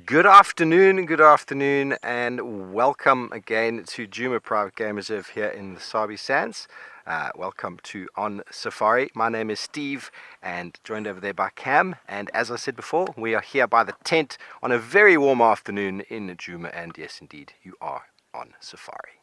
Good afternoon, and welcome again to Djuma Private Game Reserve here in the Sabi Sands. Welcome to OnSafari. My name is Steve, and joined over there by Cam. And as I said before, we are here by the tent on a very warm afternoon in Djuma, and yes, indeed, you are on safari.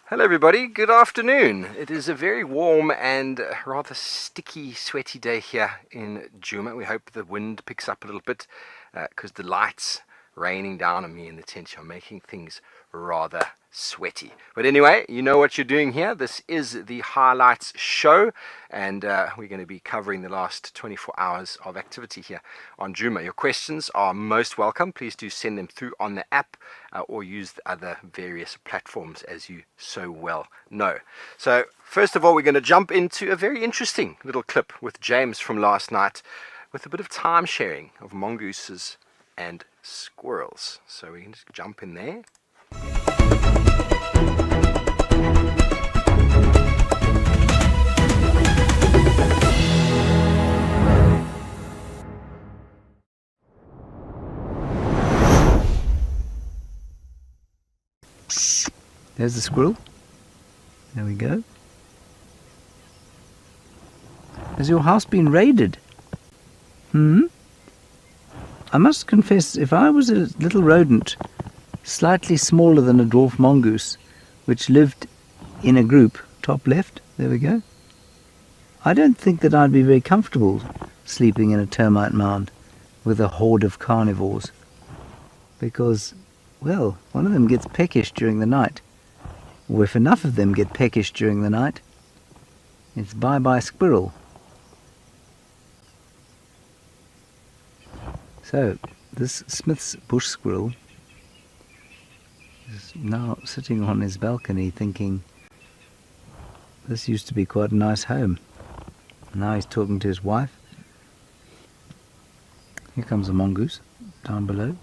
Hello everybody, good afternoon. It is a very warm and rather sticky, sweaty day here in Djuma. We hope the wind picks up a little bit because the lights raining down on me in the tent are making things rather sweaty. But anyway, you know what you're doing here. This is the highlights show, and we're going to be covering the last 24 hours of activity here on Djuma. Your questions are most welcome. Please do send them through on the app or use the other various platforms, as you so well know. So first of all, we're going to jump into a very interesting little clip with James from last night with a bit of time sharing of mongooses and squirrels. So we can just jump in there. There's the squirrel. There we go. Has your house been raided? I must confess, if I was a little rodent, slightly smaller than a dwarf mongoose, which lived in a group, top left, there we go, I don't think that I'd be very comfortable sleeping in a termite mound with a horde of carnivores, because, well, one of them gets peckish during the night. Or if enough of them get peckish during the night, it's bye-bye squirrel. So, this Smith's bush squirrel is now sitting on his balcony thinking, this used to be quite a nice home. Now he's talking to his wife. Here comes a mongoose down below.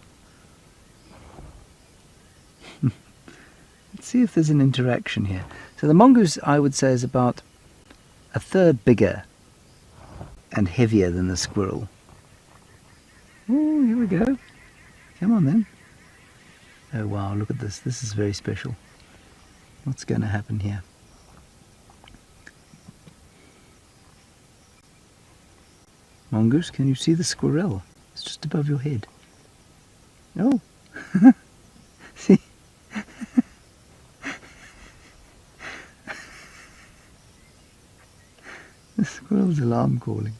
Let's see if there's an interaction here. So the mongoose, I would say, is about a third bigger and heavier than the squirrel. Oh, here we go. Come on then. Oh wow, look at this. This is very special. What's going to happen here? Mongoose, can you see the squirrel? It's just above your head. Oh, see? The squirrel's alarm calling.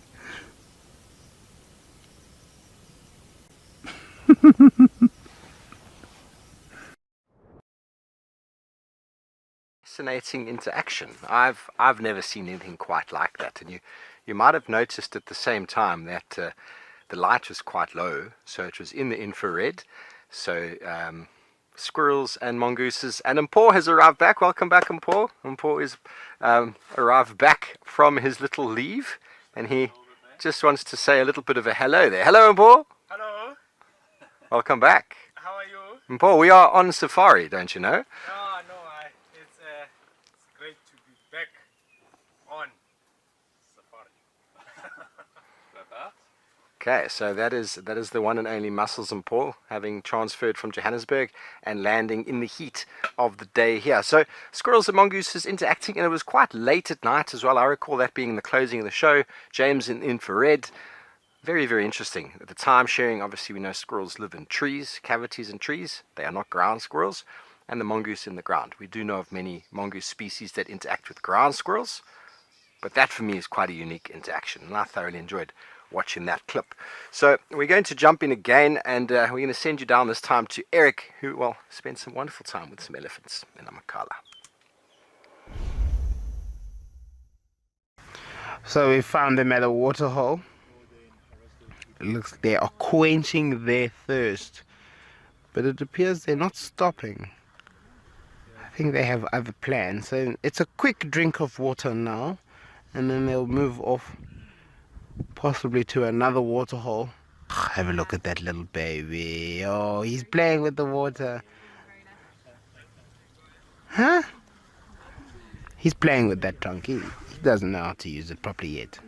Fascinating interaction. I've never seen anything quite like that, and you might have noticed at the same time that the light was quite low, so it was in the infrared. So squirrels and mongooses, and Mpho has arrived back. Welcome back, Mpho. Mpho is arrived back from his little leave, and he just wants to say a little bit of a hello there. Hello, Mpho. Hello. Welcome back. How are you? Mpho, we are on safari, don't you know? No, it's great to be back on safari. Okay, so that is the one and only Muscles Mpho, having transferred from Johannesburg and landing in the heat of the day here. So squirrels and mongooses interacting, and it was quite late at night as well. I recall that being the closing of the show. James in infrared. Very, very interesting. The time sharing, obviously we know squirrels live in trees, cavities in trees. They are not ground squirrels. And the mongoose in the ground. We do know of many mongoose species that interact with ground squirrels, but that for me is quite a unique interaction, and I thoroughly enjoyed watching that clip. So we're going to jump in again, and we're going to send you down this time to Eric, who, well, spent some wonderful time with some elephants in Amakala. So we found them at a waterhole. It looks they are quenching their thirst, but it appears they're not stopping. I think they have other plans. So it's a quick drink of water now, and then they'll move off, possibly to another water hole. Have a look at that little baby. Oh, he's playing with the water. Huh? He's playing with that trunk. He doesn't know how to use it properly yet.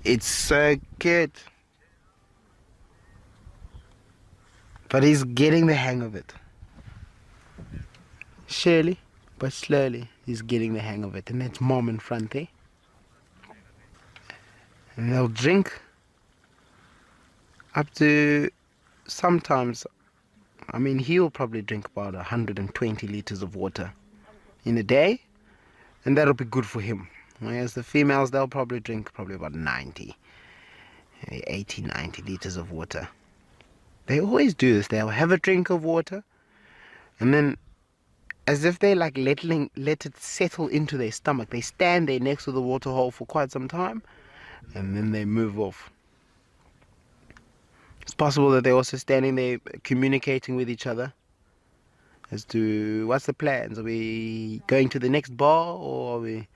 It's so cute. But he's getting the hang of it. Surely, but slowly, he's getting the hang of it. And that's Mom in front there. And they'll drink up to, sometimes, I mean, he'll probably drink about 120 liters of water in a day, and that'll be good for him. Whereas the females, they'll probably drink about 80, 90 liters of water. They always do this. They'll have a drink of water, and then, as if they like let it settle into their stomach, they stand there next to the water hole for quite some time, and then they move off. It's possible that they're also standing there communicating with each other as to what's the plans. Are we going to the next bar, or are we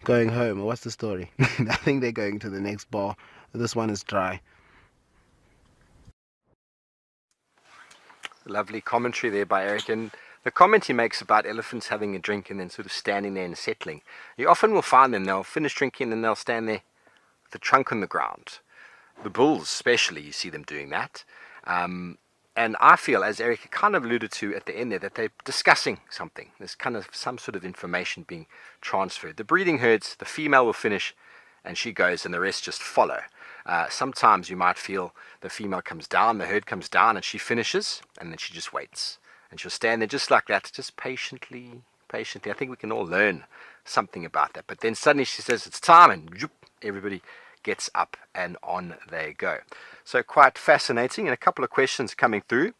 going home, or what's the story? I think they're going to the next bar. This one is dry. Lovely commentary there by Eric, and the comment he makes about elephants having a drink and then sort of standing there and settling. You often will find them, they'll finish drinking and they'll stand there with the trunk on the ground. The bulls especially, you see them doing that. And I feel, as Eric kind of alluded to at the end there, that they're discussing something. There's kind of some sort of information being transferred. The breeding herds, the female will finish and she goes and the rest just follow. Sometimes you might feel the female comes down, the herd comes down, and she finishes, and then she just waits. And she'll stand there just like that, just patiently. I think we can all learn something about that. But then suddenly she says, it's time, and whoop, everybody gets up and on they go. So quite fascinating, and a couple of questions coming through.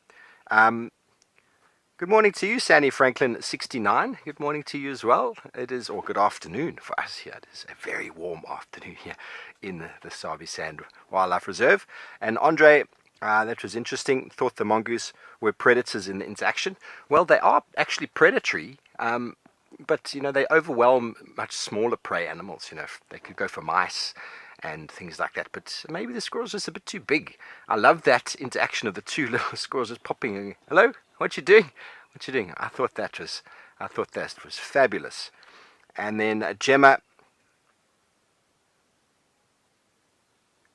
Good morning to you, Sandy Franklin 69. Good morning to you as well. It is, or good afternoon for us here. It is a very warm afternoon here in the Sabi Sand Wildlife Reserve. And Andre, that was interesting, thought the mongoose were predators in the interaction. Well, they are actually predatory, but you know, they overwhelm much smaller prey animals. You know, they could go for mice and things like that, but maybe the squirrel's just a bit too big. I love that interaction of the two little squirrels just popping. Hello, what you doing? What you doing? I thought that was fabulous. And then Gemma.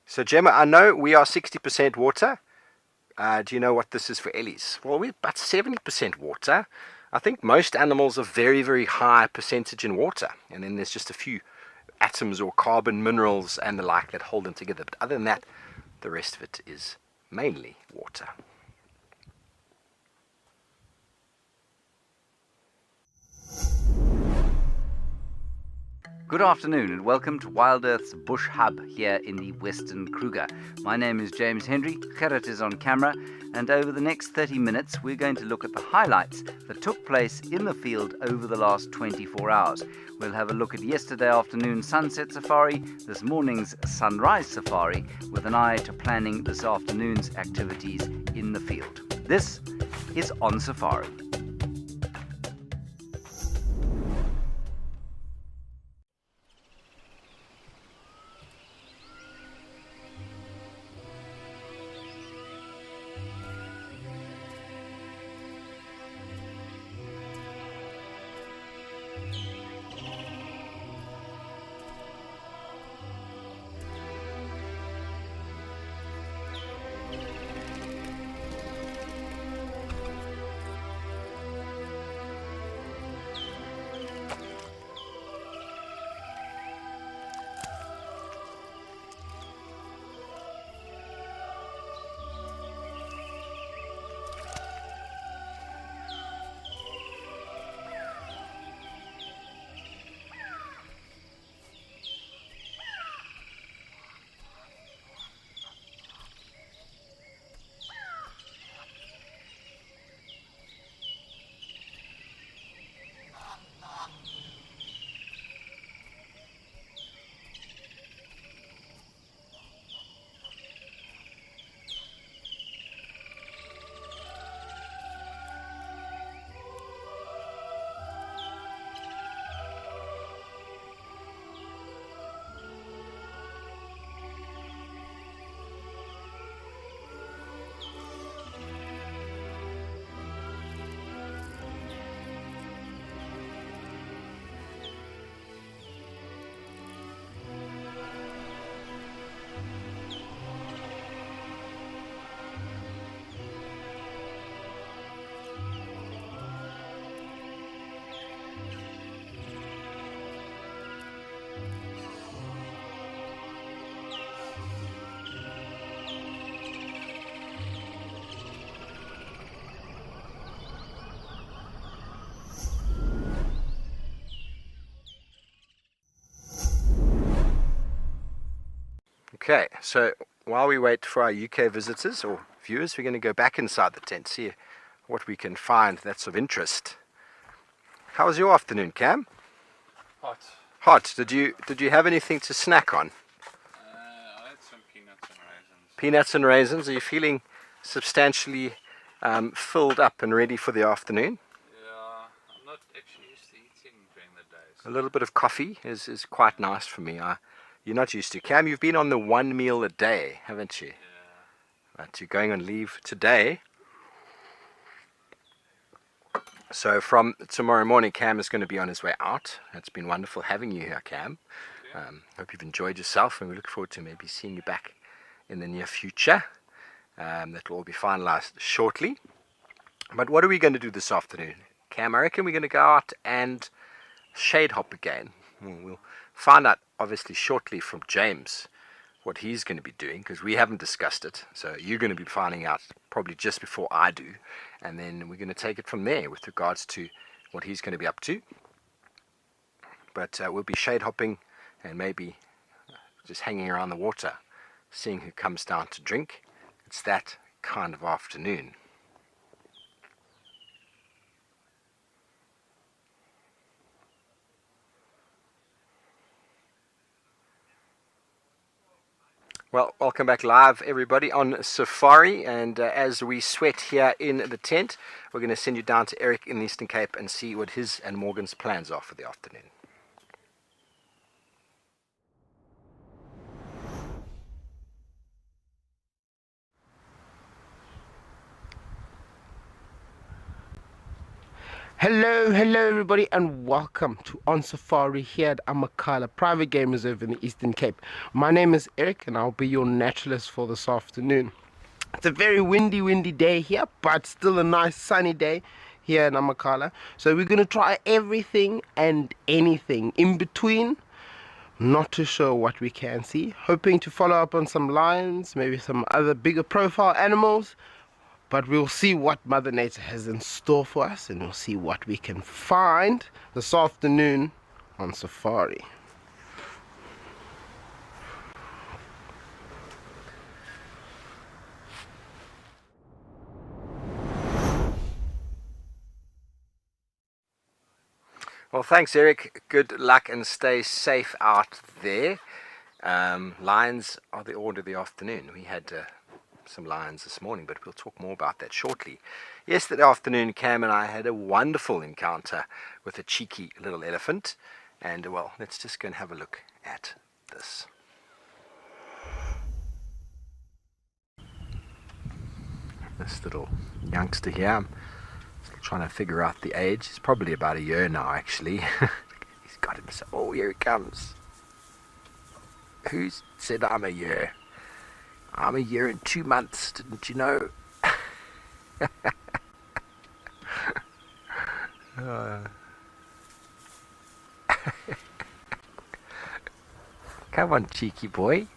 So Gemma, I know we are 60% water. Do you know what this is for Ellies? Well, we're about 70% water. I think most animals are very, very high percentage in water, and then there's just a few atoms or carbon minerals and the like that hold them together. But other than that, the rest of it is mainly water. Good afternoon and welcome to Wild Earth's Bush Hub here in the Western Kruger. My name is James Henry, Gerrit is on camera, and over the next 30 minutes we're going to look at the highlights that took place in the field over the last 24 hours. We'll have a look at yesterday afternoon's sunset safari, this morning's sunrise safari, with an eye to planning this afternoon's activities in the field. This is OnSafari. Okay, so while we wait for our UK visitors or viewers, we're going to go back inside the tent, see what we can find that's of interest. How was your afternoon, Cam? Hot. Hot. Did you have anything to snack on? I had some peanuts and raisins. Peanuts and raisins. Are you feeling substantially filled up and ready for the afternoon? Yeah, I'm not actually used to eating during the day. A little bit of coffee is quite nice for me. You're not used to. Cam, you've been on the one meal a day, haven't you? Yeah. But you're going on leave today. So from tomorrow morning, Cam is going to be on his way out. It's been wonderful having you here, Cam. Hope you've enjoyed yourself, and we look forward to maybe seeing you back in the near future. That will all be finalized shortly. But what are we going to do this afternoon, Cam? I reckon we're going to go out and shade hop again. We'll find out obviously shortly from James what he's going to be doing, because we haven't discussed it. So you're going to be finding out probably just before I do, and then we're going to take it from there with regards to what he's going to be up to. But we'll be shade hopping and maybe just hanging around the water, seeing who comes down to drink. It's that kind of afternoon. Well, welcome back live, everybody, on Safari. And as we sweat here in the tent, we're going to send you down to Eric in the Eastern Cape and see what his and Morgan's plans are for the afternoon. Hello everybody, and welcome to OnSafari here at Amakhala Private Game Reserve in the Eastern Cape. My name is Eric and I'll be your naturalist for this afternoon. It's a very windy day here, but still a nice sunny day here in Amakhala. So we're going to try everything and anything in between. Not too sure what we can see. Hoping to follow up on some lions, maybe some other bigger profile animals. But we'll see what Mother Nature has in store for us, and we'll see what we can find this afternoon on safari. Well, thanks, Eric. Good luck and stay safe out there. Lions are the order of the afternoon. We had some lions this morning, but we'll talk more about that shortly. Yesterday afternoon, Cam and I had a wonderful encounter with a cheeky little elephant. And, well, let's just go and have a look at this. This little youngster here, I'm still trying to figure out the age. He's probably about a year now, actually. He's got himself. Oh, here he comes. Who said I'm a year? I'm a year and 2 months, didn't you know? Come on, cheeky boy.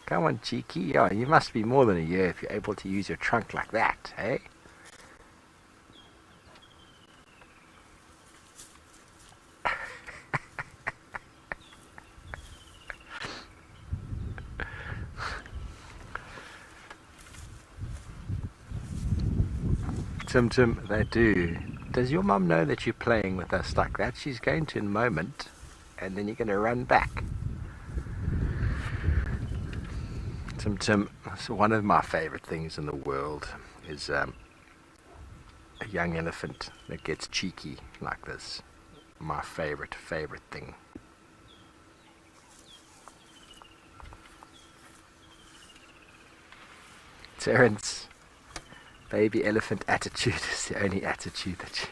Come on, cheeky. Oh, you must be more than a year if you're able to use your trunk like that, eh? Tim, they do. Does your mum know that you're playing with us like that? She's going to in a moment, and then you're going to run back. Tim, so one of my favorite things in the world is a young elephant that gets cheeky like this. My favorite thing. Terence, baby elephant attitude is the only attitude that you...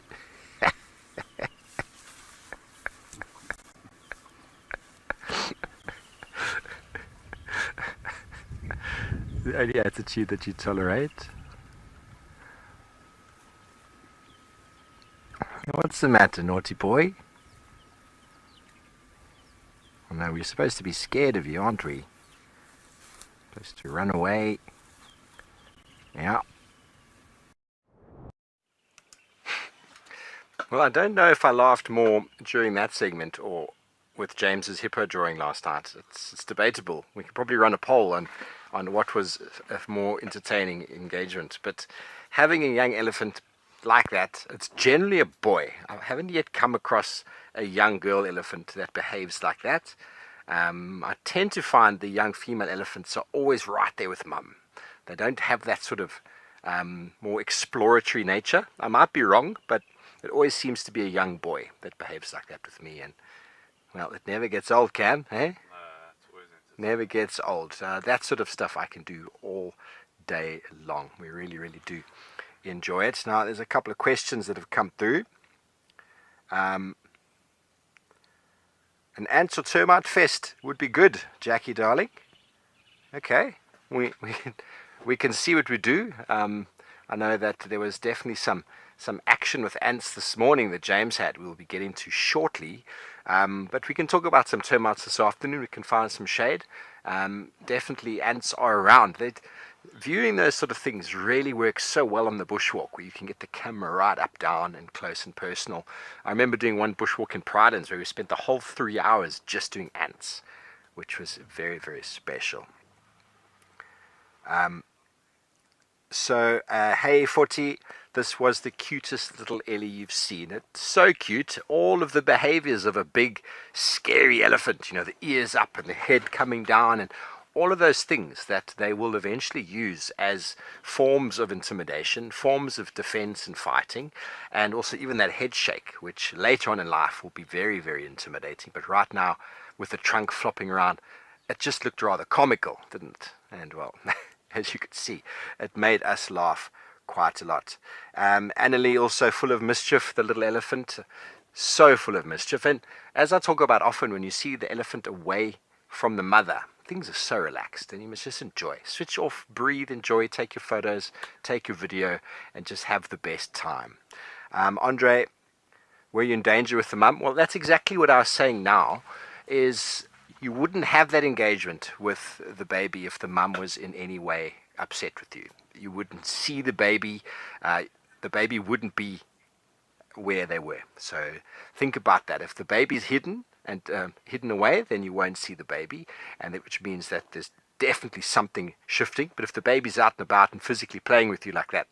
the only attitude that you tolerate. What's the matter, naughty boy? Oh no, we're supposed to be scared of you, aren't we? Supposed to run away. Yeah. Well, I don't know if I laughed more during that segment or with James's hippo drawing last night. It's debatable. We could probably run a poll on what was a more entertaining engagement. But having a young elephant like that, it's generally a boy. I haven't yet come across a young girl elephant that behaves like that. I tend to find the young female elephants are always right there with mum. They don't have that sort of more exploratory nature. I might be wrong, but it always seems to be a young boy that behaves like that with me. And, well, it never gets old, Cam, eh? It's always interesting. Never gets old. That sort of stuff I can do all day long. We really, really do enjoy it. Now, there's a couple of questions that have come through. An ants or termite fest would be good, Jackie, darling. Okay, we can see what we do. I know that there was definitely some action with ants this morning that James had. We'll be getting to shortly. But we can talk about some termites this afternoon. We can find some shade. Definitely ants are around. Viewing those sort of things really works so well on the bushwalk, where you can get the camera right up, down, and close and personal. I remember doing one bushwalk in Pridens where we spent the whole 3 hours just doing ants, which was very, very special. Hey 40, this was the cutest little Ellie you've seen. It's so cute. All of the behaviors of a big, scary elephant, you know, the ears up and the head coming down, and all of those things that they will eventually use as forms of intimidation, forms of defense and fighting, and also even that head shake, which later on in life will be very, very intimidating. But right now, with the trunk flopping around, it just looked rather comical, didn't it? And, well, as you could see, it made us laugh quite a lot. Annalie, also full of mischief, the little elephant, so full of mischief. And as I talk about often, when you see the elephant away from the mother, things are so relaxed, and you must just enjoy. Switch off, breathe, enjoy, take your photos, take your video, and just have the best time. Andre, were you in danger with the mum? Well, that's exactly what I was saying now, is you wouldn't have that engagement with the baby if the mum was in any way upset with you. You wouldn't see the baby. The baby wouldn't be where they were. So think about that. If the baby's hidden and hidden away, then you won't see the baby, and which means that there's definitely something shifting. But if the baby's out and about and physically playing with you like that,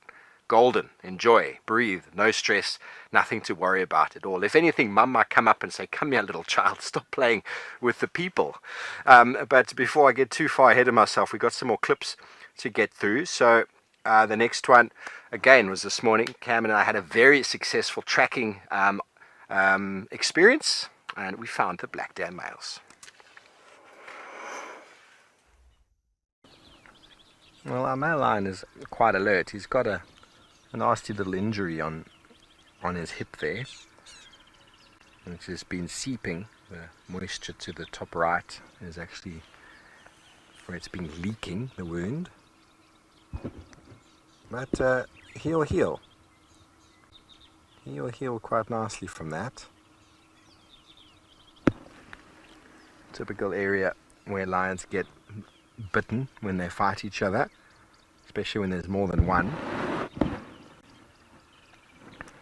golden, enjoy, breathe, no stress, nothing to worry about at all. If anything, mum might come up and say, come here, little child, stop playing with the people. But before I get too far ahead of myself, we've got some more clips to get through. So the next one, again, was this morning. Cam and I had a very successful tracking experience, and we found the black dam males. Well, our male lion is quite alert. He's got a nasty little injury on his hip there, which has been seeping. The moisture to the top right is actually where it's been leaking, the wound. But he'll heal. He'll heal quite nicely from that. Typical area where lions get bitten when they fight each other, especially when there's more than one.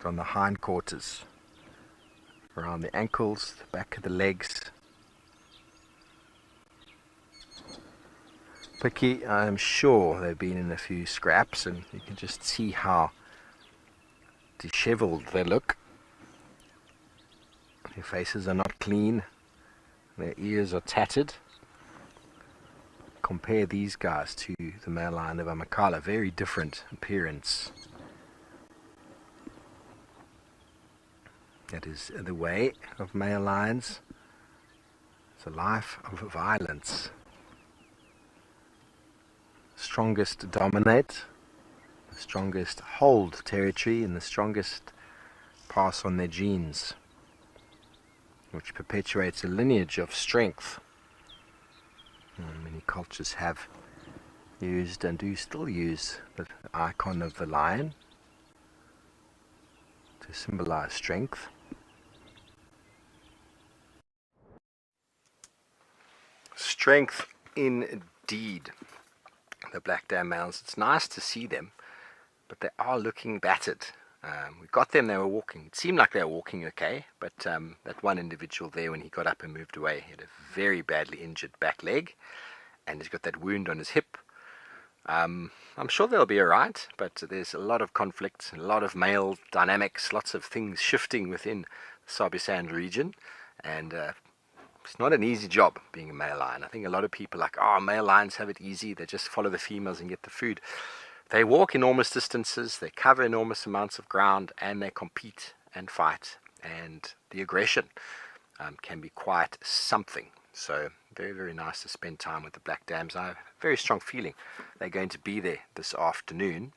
On the hindquarters, around the ankles, the back of the legs. Picky, I'm sure they've been in a few scraps, and you can just see how disheveled they look. Their faces are not clean, their ears are tattered. Compare these guys to the male lion of Amakala, very different appearance. That is the way of male lions. It's a life of violence. Strongest dominate, the strongest hold territory, and the strongest pass on their genes, which perpetuates a lineage of strength. And many cultures have used and do still use the icon of the lion to symbolize strength. Strength indeed. The black dam males, it's nice to see them, but they are looking battered. We got them, they were walking. It seemed like they were walking okay, but that one individual there, when he got up and moved away, he had a very badly injured back leg, and he's got that wound on his hip. I'm sure they'll be alright, but there's a lot of conflict, a lot of male dynamics, lots of things shifting within the Sabi Sand region, and it's not an easy job being a male lion. I think a lot of people are like, oh, male lions have it easy, they just follow the females and get the food. They walk enormous distances, they cover enormous amounts of ground, and they compete and fight. And the aggression can be quite something. So very, very nice to spend time with the black dams. I have a very strong feeling they're going to be there this afternoon.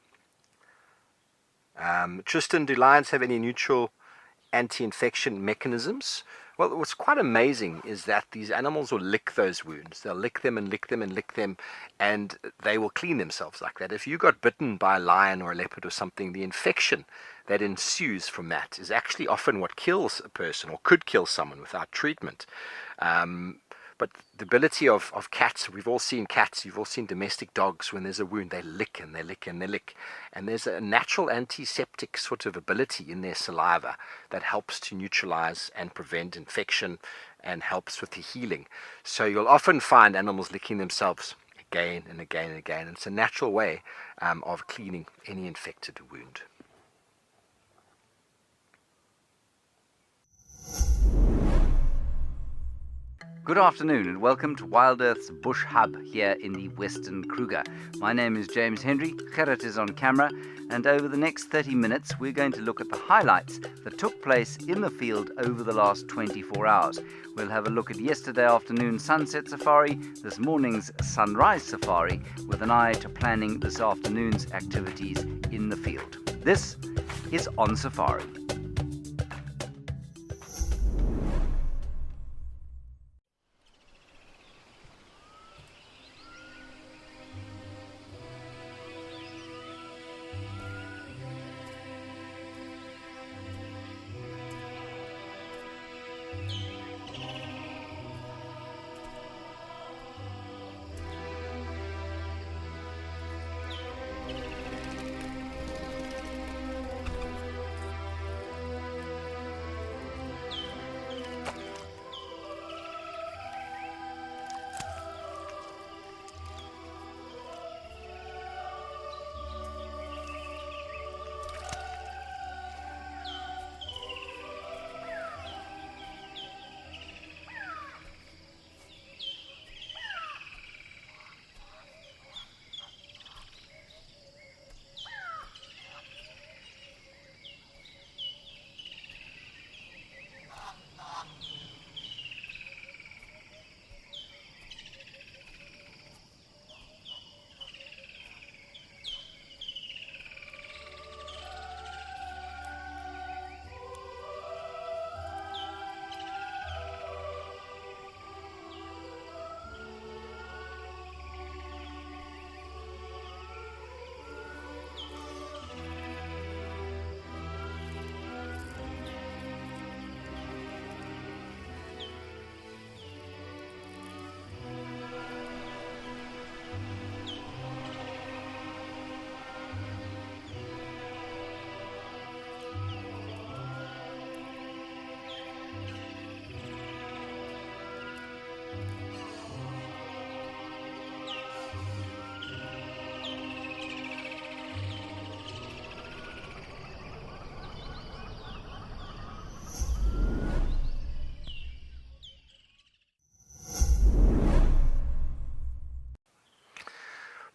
Tristan, do lions have any neutral anti-infection mechanisms? Well, what's quite amazing is that these animals will lick those wounds. They'll lick them and lick them and lick them, and they will clean themselves like that. If you got bitten by a lion or a leopard or something, the infection that ensues from that is actually often what kills a person or could kill someone without treatment. But the ability of cats, we've all seen cats, you've all seen domestic dogs, when there's a wound, they lick and they lick and they lick. And there's a natural antiseptic sort of ability in their saliva that helps to neutralize and prevent infection and helps with the healing. So you'll often find animals licking themselves again and again and again. And it's a natural way of cleaning any infected wound. Good afternoon and welcome to Wild Earth's Bush Hub here in the Western Kruger. My name is James Henry, Gerrit is on camera, and over the next 30 minutes we're going to look at the highlights that took place in the field over the last 24 hours. We'll have a look at yesterday afternoon's sunset safari, this morning's sunrise safari, with an eye to planning this afternoon's activities in the field. This is OnSafari.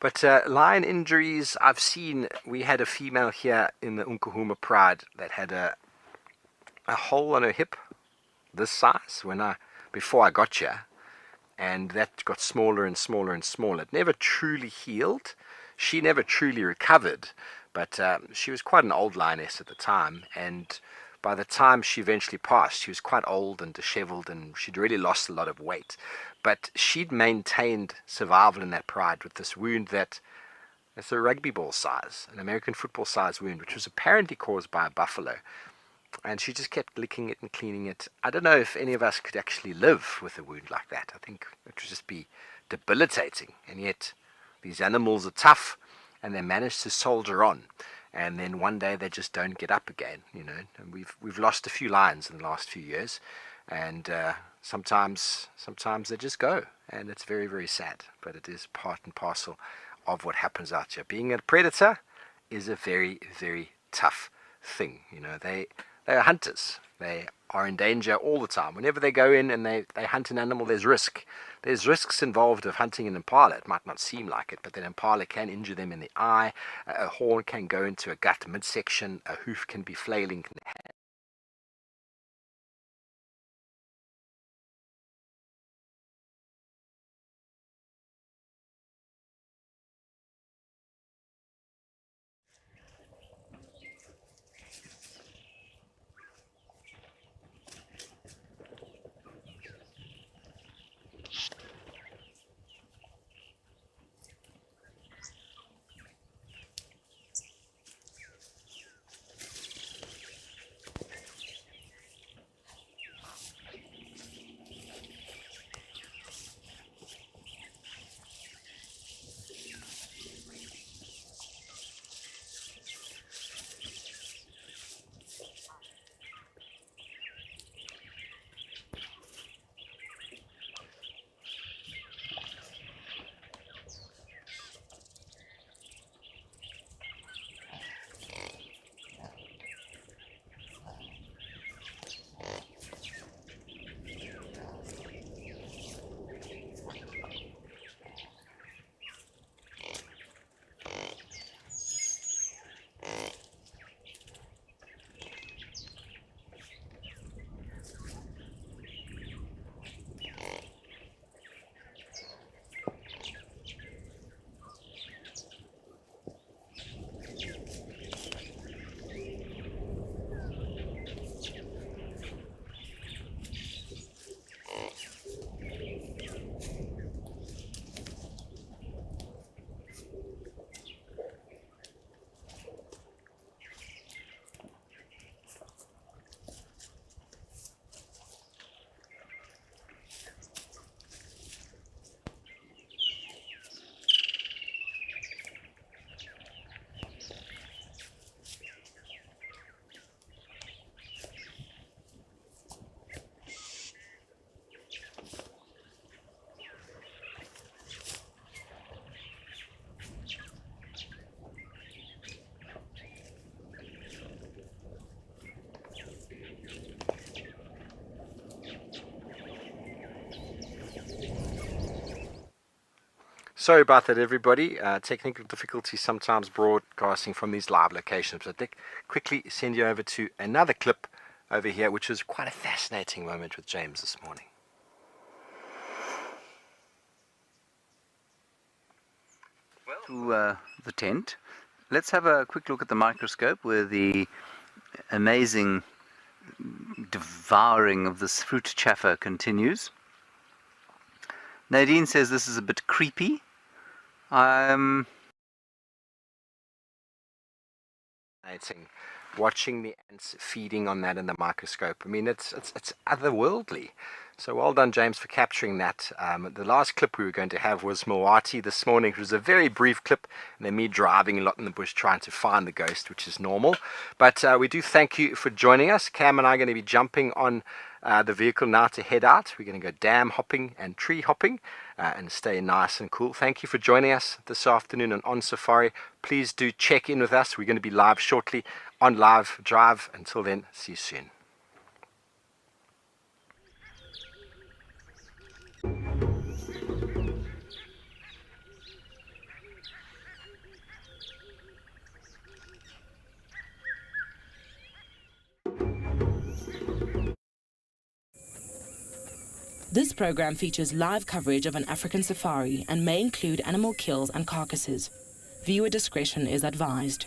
But lion injuries, I've seen, we had a female here in the Unkuhuma Pride that had a hole on her hip this size before I got here, and that got smaller and smaller and smaller. It never truly healed. She never truly recovered, but she was quite an old lioness at the time, and by the time she eventually passed, she was quite old and disheveled, and she'd really lost a lot of weight. But she'd maintained survival in that pride with this wound that's a rugby ball size, an American football size wound, which was apparently caused by a buffalo. And she just kept licking it and cleaning it. I don't know if any of us could actually live with a wound like that. I think it would just be debilitating. And yet these animals are tough, and they manage to soldier on. and then one day they just don't get up again, you know. And we've lost a few lions in the last few years, and sometimes they just go, and it's very, very sad. But it is part and parcel of what happens out here. Being a predator is a very, very tough thing. You know, they are hunters. They are in danger all the time. Whenever they go in and they hunt an animal, there's risk. There's risks involved of hunting an impala. It might not seem like it, but an impala can injure them in the eye. A horn can go into a gut midsection. A hoof can be flailing. Sorry about that, everybody. Technical difficulties sometimes broadcasting from these live locations. But I'll quickly send you over to another clip over here, which was quite a fascinating moment with James this morning. To the tent. Let's have a quick look at the microscope where the amazing devouring of this fruit chaffer continues. Nadine says this is a bit creepy. Watching the ants feeding on that in the microscope. I mean, it's otherworldly. So well done, James, for capturing that. The last clip we were going to have was Milwaukee this morning. It was a very brief clip, and then me driving a lot in the bush trying to find the ghost, which is normal. But we do thank you for joining us. Cam and I are going to be jumping on the vehicle now to head out. We're going to go dam hopping and tree hopping and stay nice and cool. Thank you for joining us this afternoon on OnSafari. Please do check in with us. We're going to be live shortly on Live Drive. Until then, see you soon. This program features live coverage of an African safari and may include animal kills and carcasses. Viewer discretion is advised.